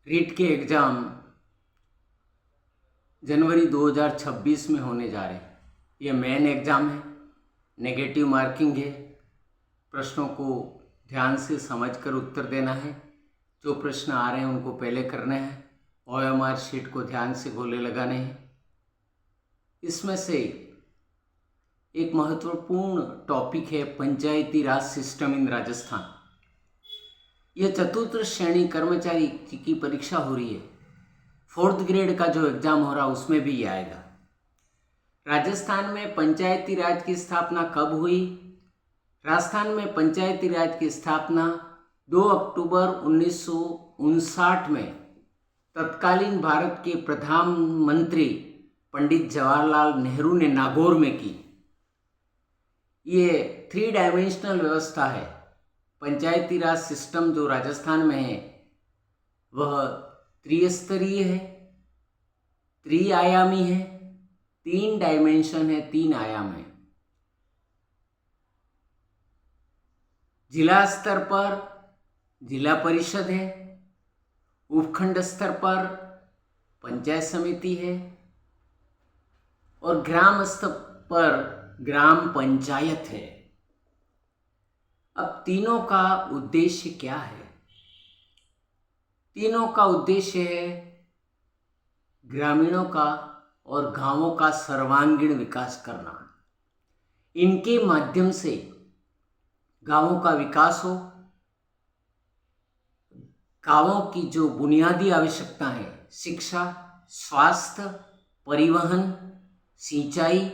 रीट के एग्ज़ाम जनवरी 2026 में होने जा रहे हैं। ये मेन एग्ज़ाम है, नेगेटिव मार्किंग है। प्रश्नों को ध्यान से समझकर उत्तर देना है। जो प्रश्न आ रहे हैं उनको पहले करने हैं। OMR शीट को ध्यान से गोले लगाने हैं। इसमें से एक महत्वपूर्ण टॉपिक है पंचायती राज सिस्टम इन राजस्थान। यह चतुर्थ श्रेणी कर्मचारी की परीक्षा हो रही है। 4th ग्रेड का जो एग्ज़ाम हो रहा है उसमें भी ये आएगा। राजस्थान में पंचायती राज की स्थापना कब हुई? राजस्थान में पंचायती राज की स्थापना 2 अक्टूबर 1959 में तत्कालीन भारत के प्रधानमंत्री पंडित जवाहरलाल नेहरू ने नागौर में की। ये 3 डायमेंशनल व्यवस्था है। पंचायती राज सिस्टम जो राजस्थान में है वह त्रिस्तरीय है, त्रिआयामी है, 3 डायमेंशन है, 3 आयाम है। जिला स्तर पर जिला परिषद है, उपखंड स्तर पर पंचायत समिति है और ग्राम स्तर पर ग्राम पंचायत है। अब तीनों का उद्देश्य क्या है? तीनों का उद्देश्य है ग्रामीणों का और गांवों का सर्वांगीण विकास करना। इनके माध्यम से गांवों का विकास हो, गांवों की जो बुनियादी आवश्यकता है, शिक्षा, स्वास्थ्य, परिवहन, सिंचाई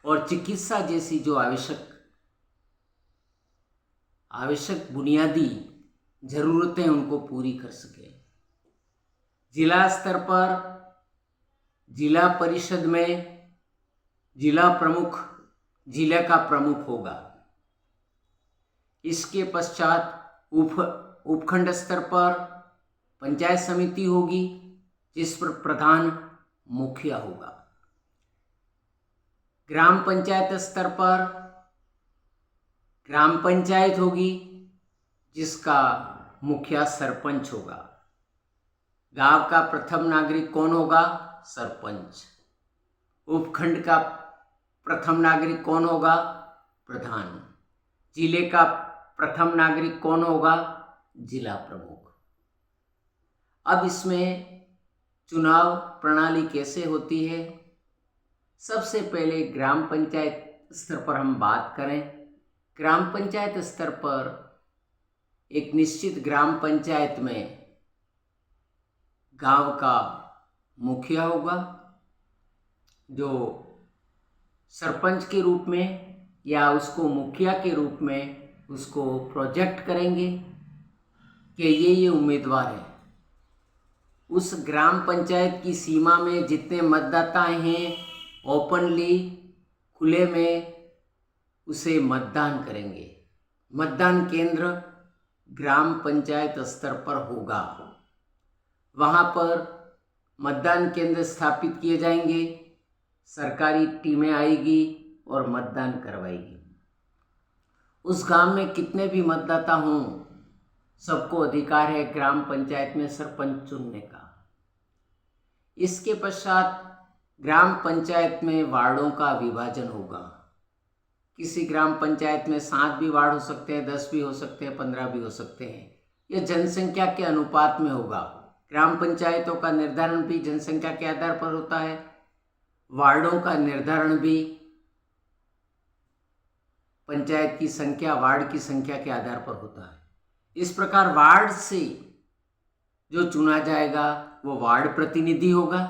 और चिकित्सा जैसी जो आवश्यक बुनियादी ज़रूरतें उनको पूरी कर सके। जिला स्तर पर जिला परिषद में जिला प्रमुख जिले का प्रमुख होगा। इसके पश्चात उपखंड स्तर पर पंचायत समिति होगी जिस पर प्रधान मुखिया होगा। ग्राम पंचायत स्तर पर ग्राम पंचायत होगी जिसका मुखिया सरपंच होगा। गांव का प्रथम नागरिक कौन होगा? सरपंच। उपखंड का प्रथम नागरिक कौन होगा? प्रधान। जिले का प्रथम नागरिक कौन होगा? जिला प्रमुख। अब इसमें चुनाव प्रणाली कैसे होती है? सबसे पहले ग्राम पंचायत स्तर पर हम बात करें। ग्राम पंचायत स्तर पर एक निश्चित ग्राम पंचायत में गांव का मुखिया होगा जो सरपंच के रूप में या उसको मुखिया के रूप में उसको प्रोजेक्ट करेंगे कि ये उम्मीदवार है। उस ग्राम पंचायत की सीमा में जितने मतदाता हैं ओपनली खुले में उसे मतदान करेंगे। मतदान केंद्र ग्राम पंचायत स्तर पर होगा। वहाँ पर मतदान केंद्र स्थापित किए जाएंगे, सरकारी टीमें आएगी और मतदान करवाएगी। उस गांव में कितने भी मतदाता हों सबको अधिकार है ग्राम पंचायत में सरपंच चुनने का। इसके पश्चात ग्राम पंचायत में वार्डों का विभाजन होगा। किसी ग्राम पंचायत में 7 भी वार्ड हो सकते हैं, 10 भी हो सकते हैं, 15 भी हो सकते हैं। यह जनसंख्या के अनुपात में होगा। ग्राम पंचायतों का निर्धारण भी जनसंख्या के आधार पर होता है, वार्डों का निर्धारण भी पंचायत की संख्या, वार्ड की संख्या के आधार पर होता है। इस प्रकार वार्ड से जो चुना जाएगा वो वार्ड प्रतिनिधि होगा।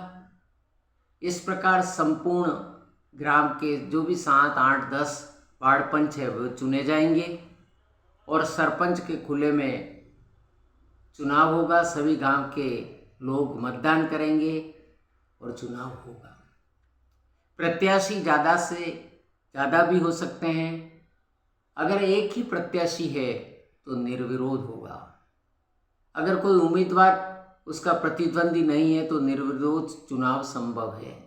इस प्रकार संपूर्ण ग्राम के जो भी 7, 8, 10 वार्ड पंच है वो चुने जाएंगे और सरपंच के खुले में चुनाव होगा। सभी गांव के लोग मतदान करेंगे और चुनाव होगा। प्रत्याशी ज़्यादा से ज़्यादा भी हो सकते हैं। अगर एक ही प्रत्याशी है तो निर्विरोध होगा। अगर कोई उम्मीदवार उसका प्रतिद्वंदी नहीं है तो निर्विरोध चुनाव संभव है।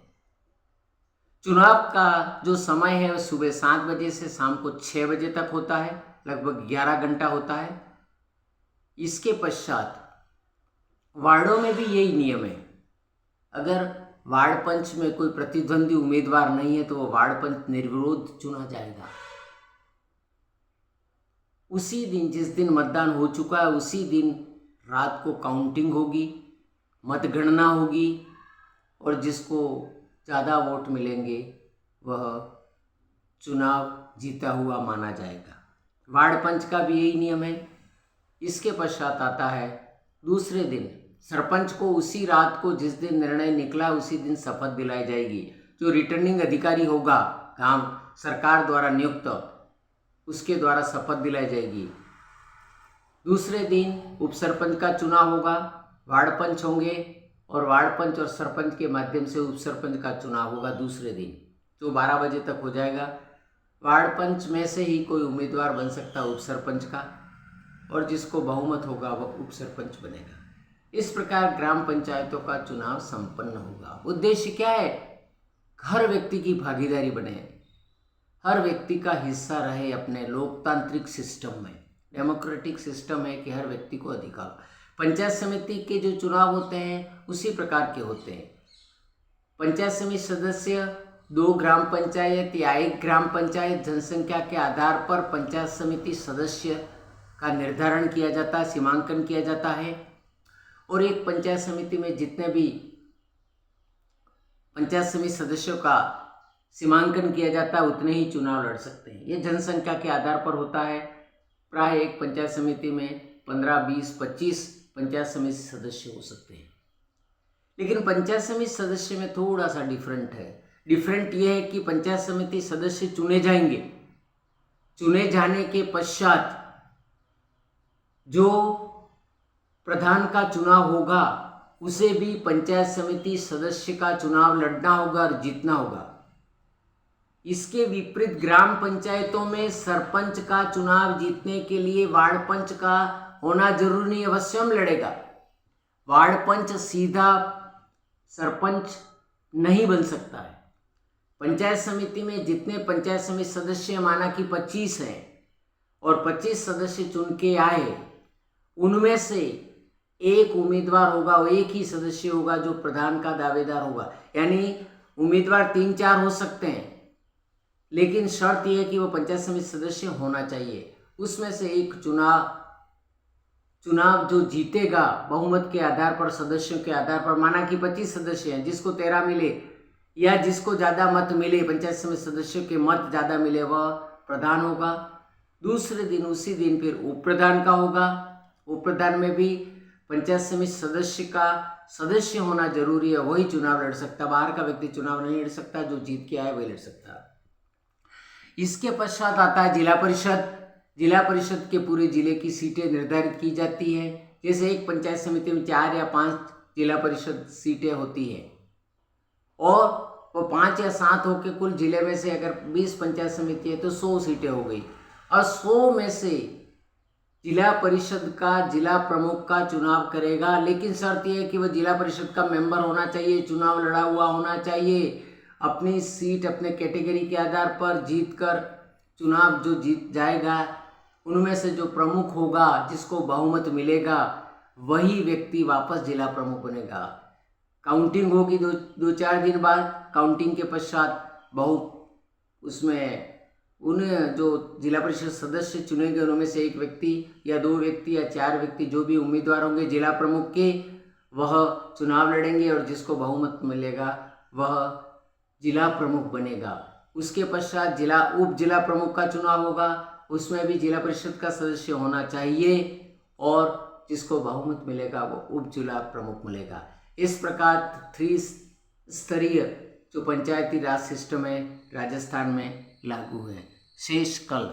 चुनाव का जो समय है वह सुबह 7 बजे से शाम को 6 बजे तक होता है, लगभग 11 घंटा होता है। इसके पश्चात वार्डों में भी यही नियम है। अगर वार्ड पंच में कोई प्रतिद्वंदी उम्मीदवार नहीं है तो वो वार्ड पंच निर्विरोध चुना जाएगा। उसी दिन, जिस दिन मतदान हो चुका है, उसी दिन रात को काउंटिंग होगी, मतगणना होगी और जिसको ज़्यादा वोट मिलेंगे वह चुनाव जीता हुआ माना जाएगा। वार्ड पंच का भी यही नियम है। इसके पश्चात आता है दूसरे दिन, सरपंच को उसी रात को जिस दिन निर्णय निकला उसी दिन शपथ दिलाई जाएगी। जो रिटर्निंग अधिकारी होगा गांव सरकार द्वारा नियुक्त, उसके द्वारा शपथ दिलाई जाएगी। दूसरे दिन उपसरपंच का चुनाव होगा, वार्ड पंच होंगे और वार्ड पंच और सरपंच के माध्यम से उपसरपंच का चुनाव होगा दूसरे दिन, जो 12 बजे तक हो जाएगा। वार्ड पंच में से ही कोई उम्मीदवार बन सकता है उपसरपंच का, और जिसको बहुमत होगा वह उपसरपंच बनेगा। इस प्रकार ग्राम पंचायतों का चुनाव संपन्न होगा। उद्देश्य क्या है? हर व्यक्ति की भागीदारी बने, हर व्यक्ति का हिस्सा रहे अपने लोकतांत्रिक सिस्टम में। डेमोक्रेटिक सिस्टम है कि हर व्यक्ति को अधिकार। पंचायत समिति के जो चुनाव होते हैं उसी प्रकार के होते हैं। पंचायत समिति सदस्य 2 ग्राम पंचायत या 1 ग्राम पंचायत जनसंख्या के आधार पर पंचायत समिति सदस्य का निर्धारण किया जाता है, सीमांकन किया जाता है। और एक पंचायत समिति में जितने भी पंचायत समिति सदस्यों का सीमांकन किया जाता है उतने ही चुनाव लड़ सकते हैं। ये जनसंख्या के आधार पर होता है। प्राय एक पंचायत समिति में 15, 20, 25 पंचायत समिति सदस्य हो सकते हैं। लेकिन पंचायत समिति सदस्य में थोड़ा सा डिफरेंट है। डिफरेंट ये है कि पंचायत समिति सदस्य चुने जाएंगे, चुने जाने के पश्चात जो प्रधान का चुनाव होगा उसे भी पंचायत समिति सदस्य का चुनाव लड़ना होगा और जीतना होगा। इसके विपरीत ग्राम पंचायतों में सरपंच का चुनाव जीतने के लिए वार्ड पंच का होना जरूरी नहीं, अवश्य हम लड़ेगा। वार्ड पंच सीधा सरपंच नहीं बन सकता है। पंचायत समिति में जितने पंचायत समिति सदस्य माना कि 25 हैं और 25 सदस्य चुन के आए, उनमें से एक उम्मीदवार होगा, वो एक ही सदस्य होगा जो प्रधान का दावेदार होगा। यानी उम्मीदवार 3-4 हो सकते हैं, लेकिन शर्त यह है कि वो पंचायत समिति सदस्य होना चाहिए। उसमें से एक चुनाव जो जीतेगा बहुमत के आधार पर, सदस्यों के आधार पर, माना कि 25 सदस्य हैं, जिसको 13 मिले या जिसको ज़्यादा मत मिले, पंचायत समिति सदस्यों के मत ज़्यादा मिले, वह प्रधान होगा। दूसरे दिन, उसी दिन फिर उप प्रधान का होगा। उप प्रधान में भी पंचायत समिति सदस्य का सदस्य होना जरूरी है, वही चुनाव लड़ सकता, बाहर का व्यक्ति चुनाव नहीं लड़ सकता, जो जीत के आए वही लड़ सकता। इसके पश्चात आता है जिला परिषद। जिला परिषद के पूरे जिले की सीटें निर्धारित की जाती हैं। जैसे एक पंचायत समिति में 4 या 5 जिला परिषद सीटें होती हैं और वो 5 या 7 होकर कुल जिले में से अगर 20 पंचायत समिति है तो 100 सीटें हो गई। और 100 में से जिला परिषद का जिला प्रमुख का चुनाव करेगा, लेकिन शर्त यह है कि वह जिला परिषद का मेंबर होना चाहिए, चुनाव लड़ा हुआ होना चाहिए, अपनी सीट अपने कैटेगरी के आधार पर जीतकर चुनाव जो जीत जाएगा उनमें से जो प्रमुख होगा, जिसको बहुमत मिलेगा, वही व्यक्ति वापस जिला प्रमुख बनेगा। काउंटिंग होगी 2-4 दिन बाद। काउंटिंग के पश्चात उसमें उन जो जिला परिषद सदस्य चुनेंगे उनमें से एक व्यक्ति या 2 व्यक्ति या 4 व्यक्ति जो भी उम्मीदवार होंगे जिला प्रमुख के, वह चुनाव लड़ेंगे और जिसको बहुमत मिलेगा वह जिला प्रमुख बनेगा। उसके पश्चात उप जिला प्रमुख का चुनाव होगा। उसमें भी जिला परिषद का सदस्य होना चाहिए और जिसको बहुमत मिलेगा वो उप जिला प्रमुख मिलेगा। इस प्रकार 3 स्तरीय जो पंचायती राज सिस्टम है राजस्थान में लागू है। शेष कल।